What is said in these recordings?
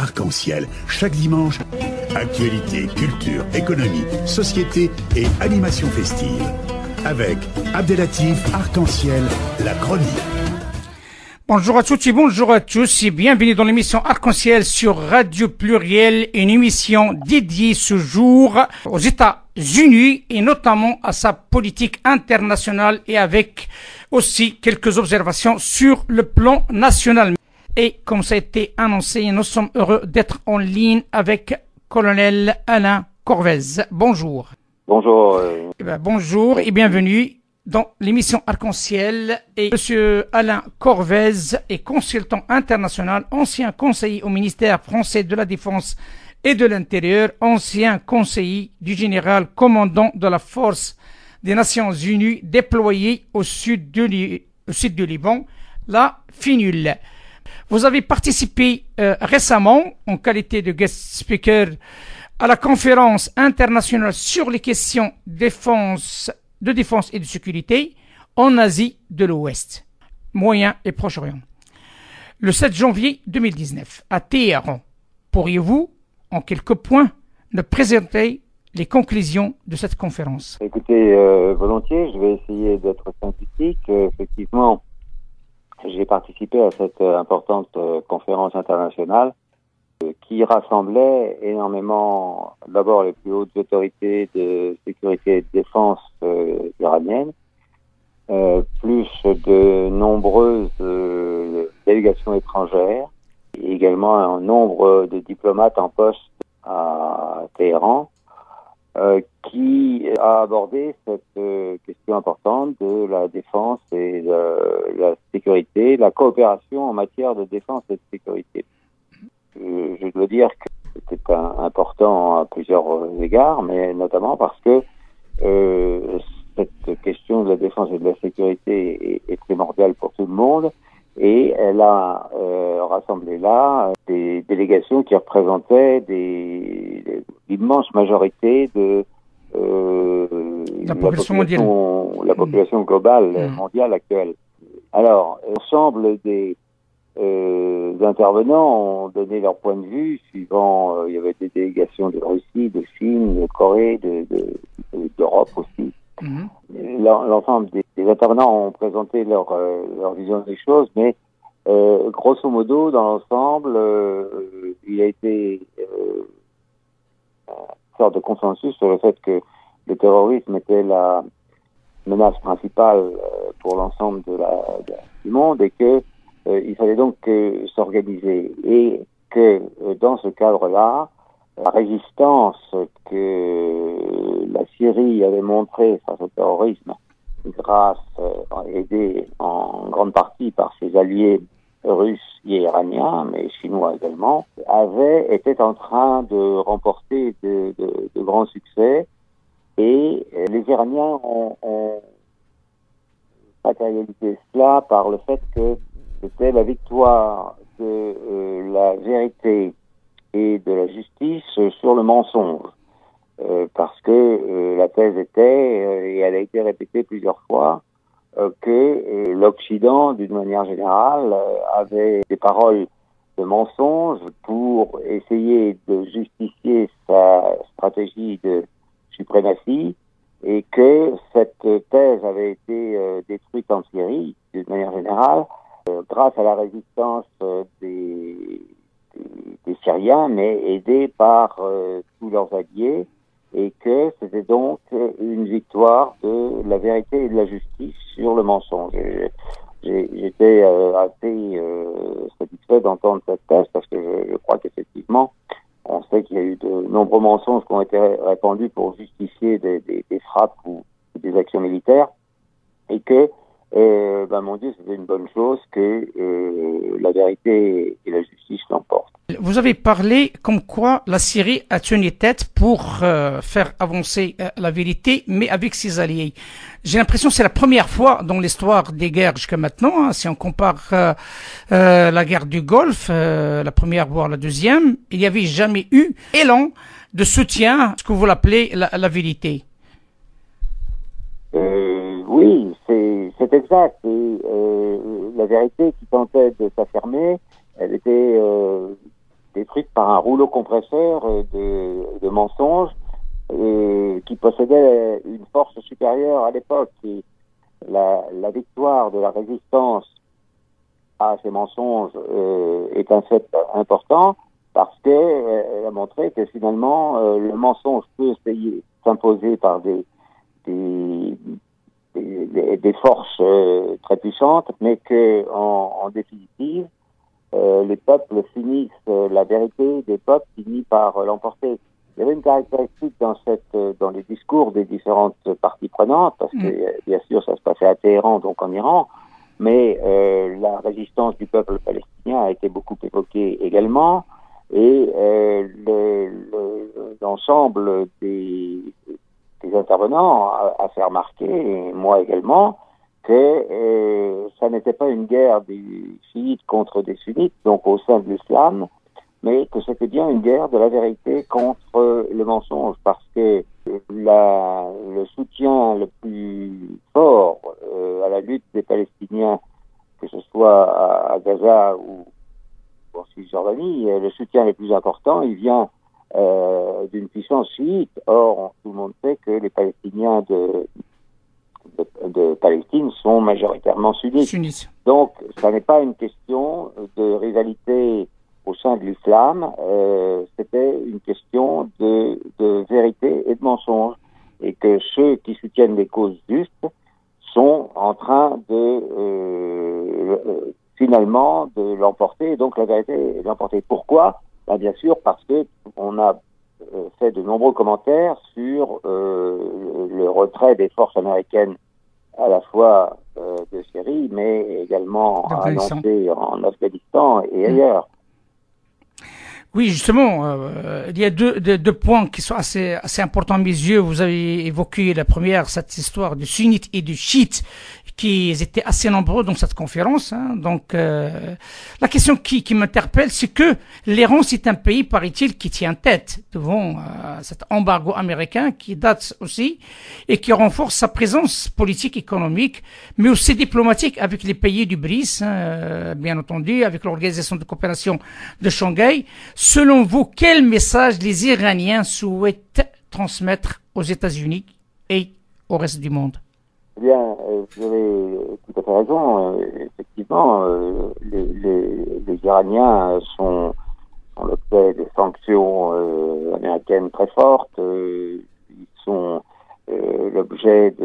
Arc-en-Ciel, chaque dimanche, actualité, culture, économie, société et animation festive. Avec Abdelatif Arc-en-Ciel, la chronique. Bonjour à toutes et bonjour à tous et bienvenue dans l'émission Arc-en-Ciel sur Radio Pluriel, une émission dédiée ce jour aux États-Unis et notamment à sa politique internationale et avec aussi quelques observations sur le plan national. Et comme ça a été annoncé, nous sommes heureux d'être en ligne avec Colonel Alain Corvez. Bonjour. Bonjour. Bonjour et bienvenue dans l'émission Arc-en-Ciel. Et Monsieur Alain Corvez est consultant international, ancien conseiller au ministère français de la Défense et de l'Intérieur, ancien conseiller du général commandant de la force des Nations Unies déployée au sud du Liban, la FINUL. Vous avez participé récemment, en qualité de guest speaker, à la conférence internationale sur les questions de défense et de sécurité en Asie de l'Ouest, Moyen et Proche-Orient, le 7 janvier 2019, à Téhéran. Pourriez-vous, en quelques points, nous présenter les conclusions de cette conférence? Écoutez, volontiers, je vais essayer d'être synthétique. Effectivement, j'ai participé à cette importante conférence internationale qui rassemblait énormément, d'abord les plus hautes autorités de sécurité et de défense iraniennes, plus de nombreuses délégations étrangères, et également un nombre de diplomates en poste à Téhéran, qui a abordé cette question importante de la défense et de la sécurité, la coopération en matière de défense et de sécurité. Je dois dire que c'était important à plusieurs égards, mais notamment parce que cette question de la défense et de la sécurité est primordiale pour tout le monde, et elle a rassemblé là des délégations qui représentaient l'immense majorité de la population globale, mondiale actuelle. Alors, l'ensemble des intervenants ont donné leur point de vue suivant, il y avait des délégations de Russie, de Chine, de Corée, d'Europe aussi. L'ensemble des intervenants ont présenté leur vision des choses, mais grosso modo, dans l'ensemble, il a été une sorte de consensus sur le fait que le terrorisme était la menace principale pour l'ensemble du monde, et que il fallait donc s'organiser, et que dans ce cadre-là, la résistance que la Syrie avait montrée face au terrorisme, aidée en grande partie par ses alliés russes et iraniens, mais chinois également, était en train de remporter de grands succès, et les Iraniens ont matérialisé cela par le fait que c'était la victoire de la vérité et de la justice sur le mensonge. Parce que la thèse était, et elle a été répétée plusieurs fois, que l'Occident, d'une manière générale, avait des paroles de mensonge pour essayer de justifier sa stratégie de suprématie, et que cette thèse avait été détruite en Syrie, d'une manière générale, grâce à la résistance des Syriens, mais aidés par tous leurs alliés, et que c'était donc une victoire de la vérité et de la justice sur le mensonge. J'étais assez satisfait d'entendre cette thèse, parce que je crois qu'effectivement, on sait qu'il y a eu de nombreux mensonges qui ont été répandus pour justifier des frappes ou des actions militaires, et que mon Dieu, c'était une bonne chose que la vérité et la justice l'emportent. Vous avez parlé comme quoi la Syrie a tenu tête pour faire avancer la vérité, mais avec ses alliés. J'ai l'impression que c'est la première fois dans l'histoire des guerres jusqu'à maintenant, si on compare la guerre du Golfe, la première voire la deuxième, il n'y avait jamais eu élan de soutien, ce que vous l'appelez la vérité. Oui, c'est exact. Et la vérité qui tentait de s'affirmer, elle était détruite par un rouleau compresseur de mensonges qui possédait une force supérieure à l'époque. Et la victoire de la résistance à ces mensonges est un fait important parce qu'elle a montré que finalement le mensonge peut s'imposer par des forces très puissantes, mais que en définitive les peuples finissent, la vérité des peuples finit par l'emporter. Il y avait une caractéristique dans les discours des différentes parties prenantes, parce que bien sûr ça se passait à Téhéran, donc en Iran, mais la résistance du peuple palestinien a été beaucoup évoquée également, et l'ensemble des intervenants a fait remarquer, et moi également, que ça n'était pas une guerre des chiites contre des sunnites, donc au sein de l'islam, mais que c'était bien une guerre de la vérité contre le mensonge, parce que le soutien le plus fort à la lutte des Palestiniens, que ce soit à Gaza ou en Cisjordanie, le soutien le plus important, il vient d'une puissance chiite. Or, tout le monde sait que les Palestiniens de Palestine sont majoritairement sunnites. Donc, ça n'est pas une question de rivalité au sein de l'islam, c'était une question de vérité et de mensonge, et que ceux qui soutiennent les causes justes sont en train de finalement de l'emporter, et donc la vérité est l'emporter. Pourquoi ? Bien sûr parce que on a fait de nombreux commentaires sur le retrait des forces américaines à la fois de Syrie, mais également annoncé en Afghanistan et ailleurs. Oui, justement, il y a deux points qui sont assez importants à mes yeux. Vous avez évoqué la première, cette histoire de sunnites et de chiites qui étaient assez nombreux dans cette conférence. Donc, la question qui m'interpelle, c'est que l'Iran, c'est un pays, paraît-il, qui tient tête devant cet embargo américain qui date aussi et qui renforce sa présence politique, économique, mais aussi diplomatique avec les pays du BRICS, bien entendu, avec l'Organisation de coopération de Shanghai. Selon vous, quel message les Iraniens souhaitent transmettre aux États-Unis et au reste du monde? Eh bien, vous avez tout à fait raison. Effectivement, les Iraniens sont l'objet des sanctions américaines très fortes. Ils sont l'objet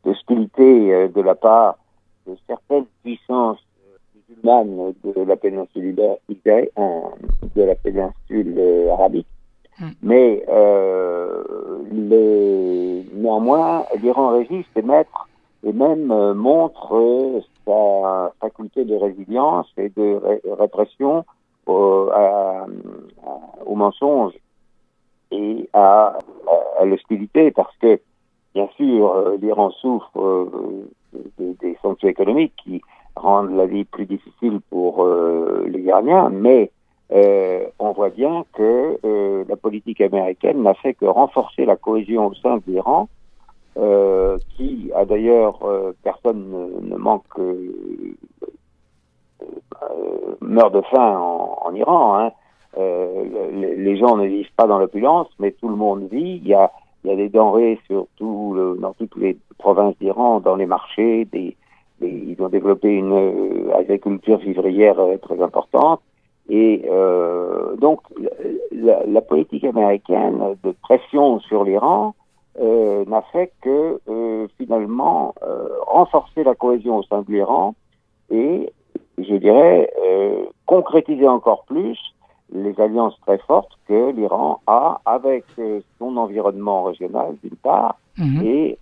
d'hostilité de la part de certaines puissances musulmanes de la péninsule arabique. Mais néanmoins, l'Iran résiste et même montre sa faculté de résilience et de répression au mensonge et à l'hostilité, parce que, bien sûr, l'Iran souffre des sanctions économiques qui rendent la vie plus difficile pour les Iraniens, mais on voit bien que la politique américaine n'a fait que renforcer la cohésion au sein de l'Iran, qui a d'ailleurs, personne ne manque, meurt de faim en Iran. Les gens ne vivent pas dans l'opulence, mais tout le monde vit. Il y a des denrées dans toutes les provinces d'Iran, dans les marchés. Ils ont développé une agriculture vivrière très importante. Et donc, la politique américaine de pression sur l'Iran n'a fait que finalement renforcer la cohésion au sein de l'Iran et, je dirais, concrétiser encore plus les alliances très fortes que l'Iran a avec son environnement régional, d'une part, et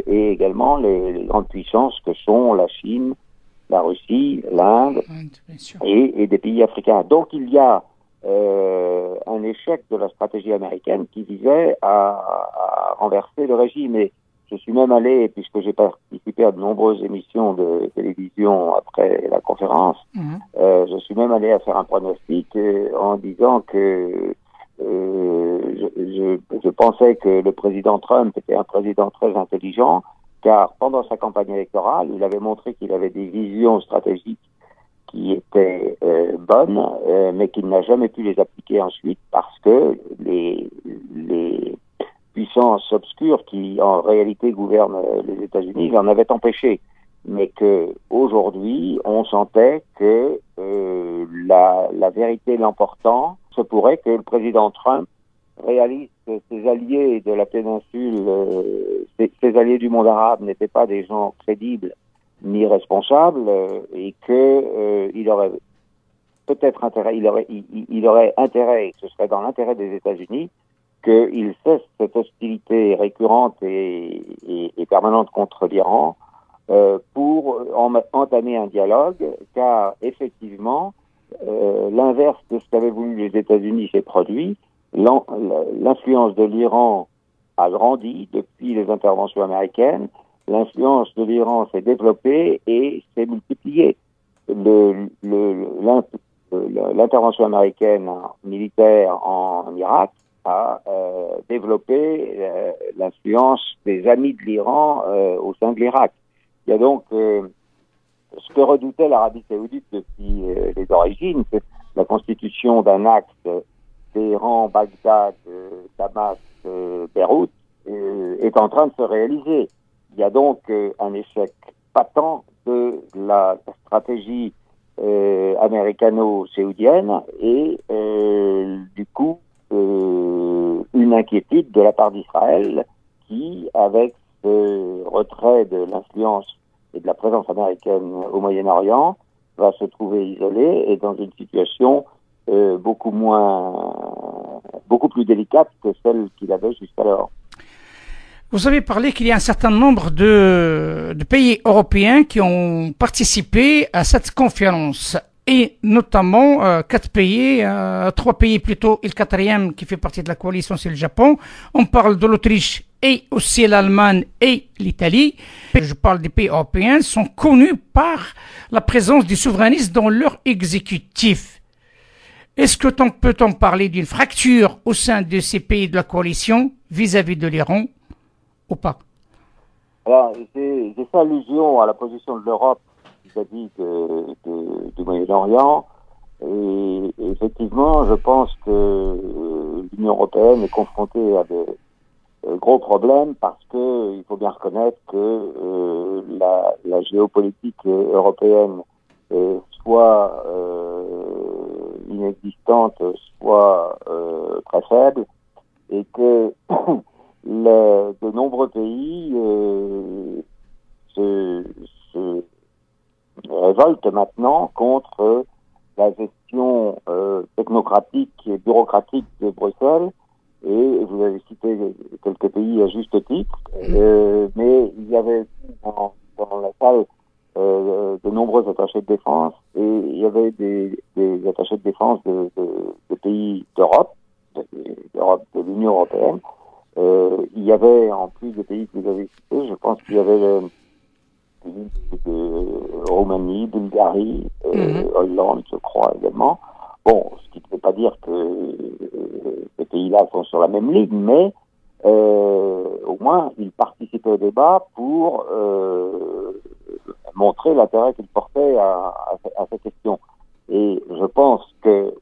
également les grandes puissances que sont la Chine, la Russie, l'Inde et des pays africains. Donc il y a un échec de la stratégie américaine qui visait à renverser le régime. Et je suis même allé, puisque j'ai participé à de nombreuses émissions de télévision après la conférence, je suis même allé à faire un pronostic en disant que je pensais que le président Trump était un président très intelligent, car pendant sa campagne électorale, il avait montré qu'il avait des visions stratégiques qui étaient bonnes, mais qu'il n'a jamais pu les appliquer ensuite parce que les puissances obscures qui en réalité gouvernent les États-Unis l'en avaient empêché. Mais que aujourd'hui, on sentait que la vérité l'emportant, se pourrait que le président Trump réalise que ses alliés de la péninsule, ses alliés du monde arabe n'étaient pas des gens crédibles ni responsables, et que il aurait peut-être intérêt, il aurait intérêt, et ce serait dans l'intérêt des États-Unis, qu'il cesse cette hostilité récurrente et permanente contre l'Iran, pour entamer un dialogue, car effectivement, l'inverse de ce qu'avaient voulu les États-Unis s'est produit. L'influence de l'Iran a grandi depuis les interventions américaines. L'influence de l'Iran s'est développée et s'est multipliée. L'intervention américaine militaire en Irak a développé l'influence des amis de l'Iran au sein de l'Irak. Il y a donc ce que redoutait l'Arabie saoudite depuis les origines, c'est la constitution d'un axe Téhéran, Bagdad, Damas, Beyrouth, est en train de se réaliser. Il y a donc un échec patent de la stratégie américano-saoudienne et du coup une inquiétude de la part d'Israël qui, avec ce retrait de l'influence et de la présence américaine au Moyen-Orient, va se trouver isolé et dans une situation beaucoup plus délicate que celle qu'il avait jusqu'alors. Vous avez parlé qu'il y a un certain nombre de pays européens qui ont participé à cette conférence, et notamment 4 pays, 3 pays plutôt, et le 4e qui fait partie de la coalition, c'est le Japon. On parle de l'Autriche et aussi l'Allemagne et l'Italie. Je parle des pays européens, sont connus par la présence du souverainisme dans leur exécutif. Est-ce que peut-on parler d'une fracture au sein de ces pays de la coalition vis-à-vis de l'Iran ou pas? Alors, j'ai fait allusion à la position de l'Europe vis-à-vis du Moyen-Orient. Et effectivement, je pense que l'Union européenne est confrontée à de gros problèmes parce que il faut bien reconnaître que la géopolitique européenne soit inexistante, soit très faible, et que de nombreux pays se révoltent maintenant contre la gestion technocratique et bureaucratique de Bruxelles. Et vous avez cité quelques pays à juste titre, mais il y avait dans la salle de nombreux attachés de défense, et il y avait des attachés de défense de pays d'Europe, de l'Union européenne. Il y avait, en plus des pays que vous avez cités, je pense qu'il y avait le pays de Roumanie, Bulgarie, Hollande, je crois également. Bon, ce qui ne veut pas dire que ces pays-là sont sur la même ligne, mais au moins ils participaient au débat pour montrer l'intérêt qu'ils portaient à ces questions. Et je pense que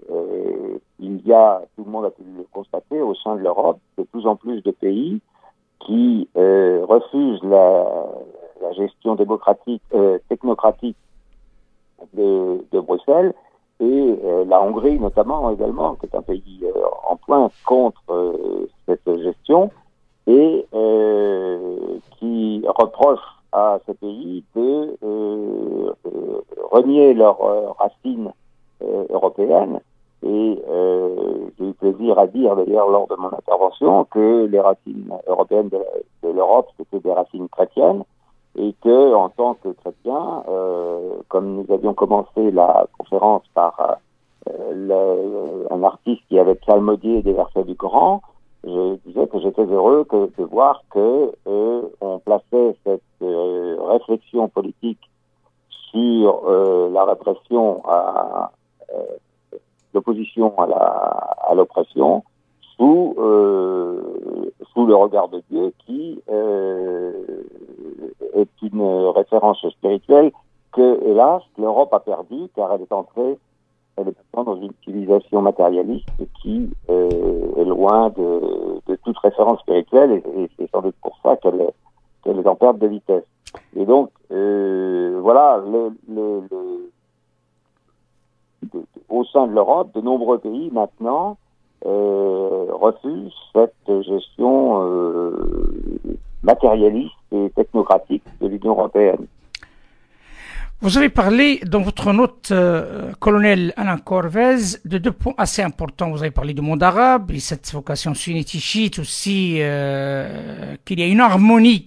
il y a, tout le monde a pu le constater, au sein de l'Europe, de plus en plus de pays qui refusent la gestion démocratique, technocratique de Bruxelles, et la Hongrie notamment également, qui est un pays en pointe contre cette gestion, et qui reproche à ces pays de renier leurs racines européennes. Et j'ai eu plaisir à dire d'ailleurs lors de mon intervention que les racines européennes de l'Europe, c'était des racines chrétiennes, et que en tant que chrétien, comme nous avions commencé la conférence par un artiste qui avait psalmodié des versets du Coran, je disais que j'étais heureux de voir que on plaçait cette réflexion politique sur la répression l'opposition à l'oppression sous le regard de Dieu, qui est une référence spirituelle que, hélas, l'Europe a perdu, car elle est maintenant dans une civilisation matérialiste qui est loin de toute référence spirituelle, et c'est sans doute pour ça qu'elle est en perte de vitesse. Et donc, voilà, au sein de l'Europe, de nombreux pays maintenant refusent cette gestion matérialiste et technocratique de l'Union européenne. Vous avez parlé dans votre note, colonel Alain Corvez, de deux points assez importants. Vous avez parlé du monde arabe et cette vocation sunnite-chiite aussi, qu'il y a une harmonie,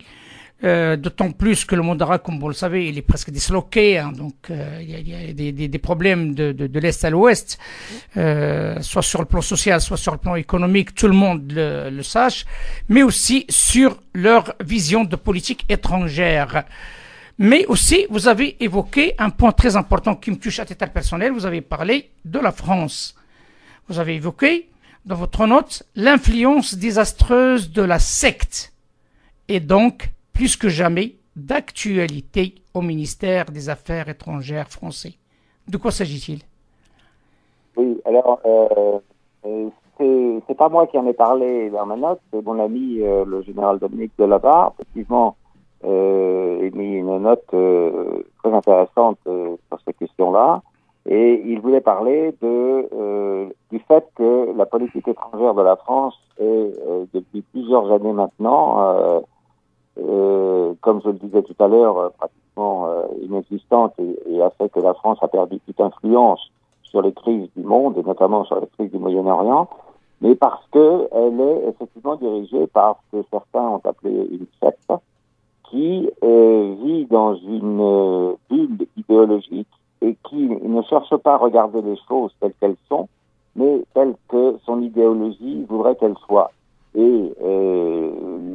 d'autant plus que le monde arabe, comme vous le savez, il est presque disloqué, hein, donc il y a des problèmes de l'Est à l'Ouest, soit sur le plan social, soit sur le plan économique, tout le monde le sache, mais aussi sur leur vision de politique étrangère. Mais aussi, vous avez évoqué un point très important qui me touche à titre personnel. Vous avez parlé de la France. Vous avez évoqué, dans votre note, l'influence désastreuse de la secte. Et donc, plus que jamais, d'actualité au ministère des Affaires étrangères français. De quoi s'agit-il? Oui, alors, c'est pas moi qui en ai parlé dans ma note, c'est mon ami, le général Dominique Delabarre, effectivement, émis une note très intéressante sur ces questions-là, et il voulait parler du fait que la politique étrangère de la France est depuis plusieurs années maintenant, comme je le disais tout à l'heure, pratiquement inexistante, et a fait que la France a perdu toute influence sur les crises du monde, et notamment sur les crises du Moyen-Orient, mais parce que elle est effectivement dirigée par ce que certains ont appelé une secte, qui vit dans une bulle idéologique et qui ne cherche pas à regarder les choses telles qu'elles sont, mais telles que son idéologie voudrait qu'elles soient. Et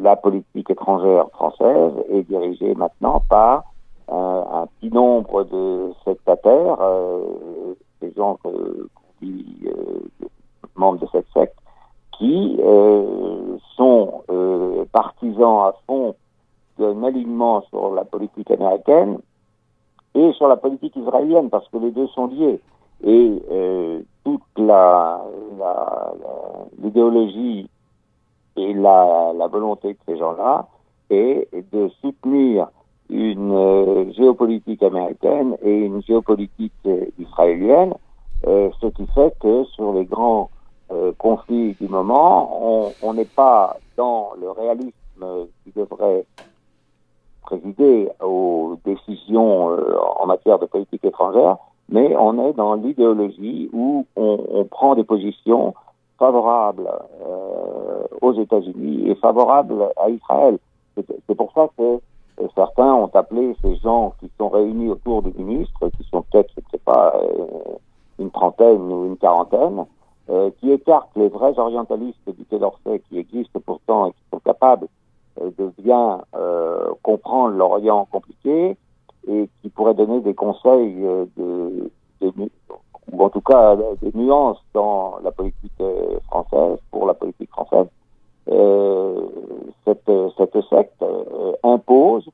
la politique étrangère française est dirigée maintenant par un petit nombre de sectataires, des gens qu'on dit membres de cette secte, qui sont partisans à fond d'un alignement sur la politique américaine et sur la politique israélienne, parce que les deux sont liés. Et toute l'idéologie et la volonté de ces gens-là est de soutenir une géopolitique américaine et une géopolitique israélienne, ce qui fait que sur les grands conflits du moment, on n'est pas dans le réalisme qui devrait présider aux décisions en matière de politique étrangère, mais on est dans l'idéologie où on prend des positions favorables aux États-Unis et favorables à Israël. C'est pour ça que certains ont appelé ces gens qui sont réunis autour du ministre, qui sont peut-être, je ne sais pas, une trentaine ou une quarantaine, qui écartent les vrais orientalistes du Quai d'Orsay qui existent pourtant et qui sont capables de bien comprendre l'Orient compliqué et qui pourrait donner des conseils ou en tout cas des nuances dans la politique française, pour la politique française. Cette secte impose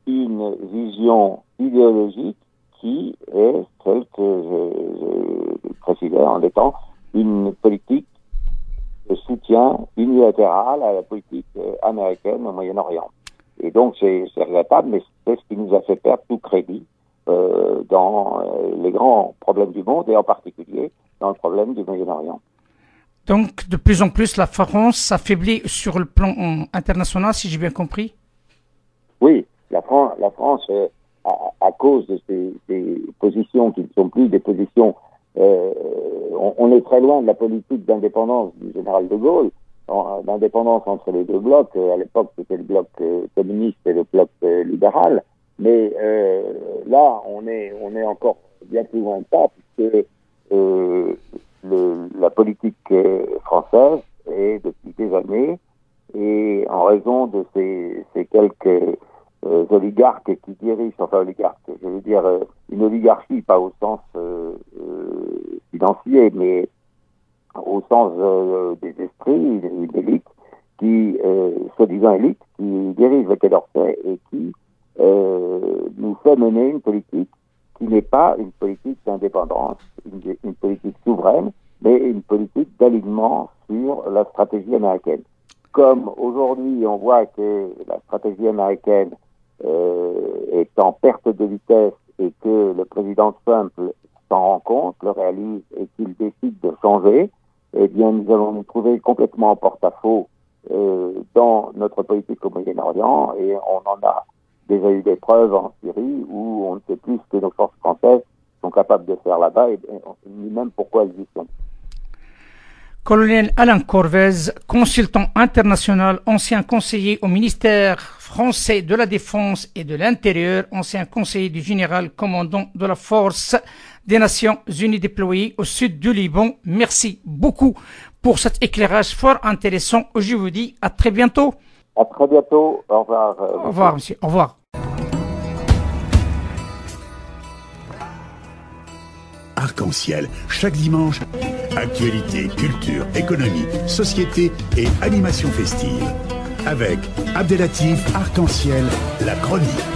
une vision idéologique qui est celle que je précisais en étant une politique de soutien unilatéral à la politique américaine au Moyen-Orient. Et donc c'est regrettable, mais c'est ce qui nous a fait perdre tout crédit dans les grands problèmes du monde, et en particulier dans le problème du Moyen-Orient. Donc, de plus en plus, la France s'affaiblit sur le plan international, si j'ai bien compris? Oui, la France à cause de ces positions qui ne sont plus des positions... on est très loin de la politique d'indépendance du général de Gaulle, d'indépendance entre les deux blocs. À l'époque, c'était le bloc communiste et le bloc libéral. Mais là, on est encore bien plus loin de ça, puisque la politique française est depuis des années, et en raison de ces quelques oligarques qui dirigent, enfin oligarques, je veux dire une oligarchie, pas au sens financier, mais au sens des esprits, une élite qui, soi-disant élite, qui dirige le Quai d'Orsay et qui nous fait mener une politique qui n'est pas une politique d'indépendance, une politique souveraine, mais une politique d'alignement sur la stratégie américaine. Comme aujourd'hui on voit que la stratégie américaine est en perte de vitesse et que le président Trump s'en rend compte, le réalise et qu'il décide de changer, eh bien nous allons nous trouver complètement en porte-à-faux dans notre politique au Moyen-Orient, et on en a déjà eu des preuves en Syrie où on ne sait plus ce que nos forces françaises sont capables de faire là-bas, et ni même pourquoi elles y sont. Colonel Alain Corvez, consultant international, ancien conseiller au ministère français de la Défense et de l'Intérieur, ancien conseiller du général commandant de la force des Nations Unies déployée au sud du Liban. Merci beaucoup pour cet éclairage fort intéressant. Je vous dis à très bientôt. À très bientôt. Au revoir. Au revoir, monsieur. Au revoir. Arc-en-ciel, chaque dimanche, actualité, culture, économie, société et animation festive. Avec Abdelatif Arc-en-ciel, la chronique.